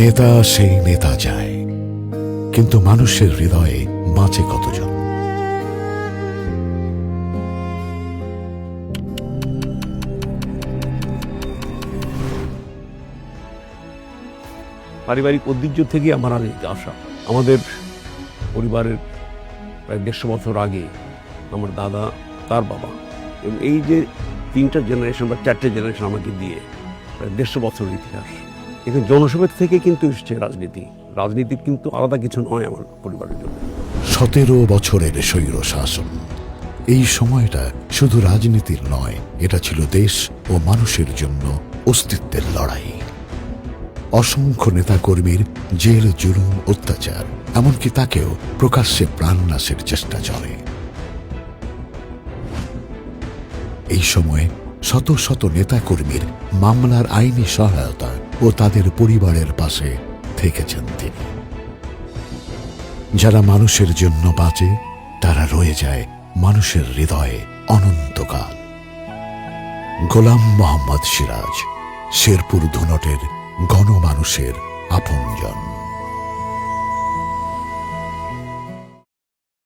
নেতা সেই নেতা যায়, কিন্তু মানুষের হৃদয়ে বাঁচে কতজন? পারিবারিক ঐতিহ্য থেকে আমার রাজনীতিতে আসা। আমাদের পরিবারের প্রায় 150 বছর আগে আমার দাদা, তার বাবা, এবং এই যে 3টা জেনারেশন বা 4টে জেনারেশন আমাকে দিয়ে প্রায় 150 বছরের ইতিহাস। এখানে জনসভা থেকে কিন্তু এসছে রাজনীতি। রাজনীতি কিন্তু আলাদা কিছু নয় আমার পরিবারের জন্য। 17 বছরের স্বৈর শাসন, এই সময়টা শুধু রাজনীতির নয়, এটা ছিল দেশ ও মানুষের জন্য অস্তিত্বের লড়াই। অসংখ্য নেতাকর্মীর জেল, জুলুম, অত্যাচার, এমনকি তাকেও প্রকাশ্যে প্রাণনাশের চেষ্টা চলে। এই সময়ে শত শত নেতাকর্মীর মামলার আইনি সহায়তা ও তাদের পরিবারের পাশে থেকেছেন তিনি। যারা মানুষের জন্য বাঁচে তারা রয়ে যায় মানুষের হৃদয়ে অনন্তকাল। গোলাম মোহাম্মদ সিরাজ, শেরপুর ধুনটের গণমানুষের আপনজন।